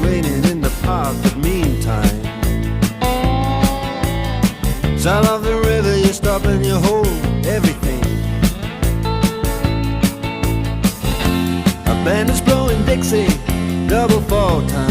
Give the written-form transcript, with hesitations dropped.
raining in the park, but meantime, sound of the river, you stop and you hold everything. A band is blowing Dixie, double fall time.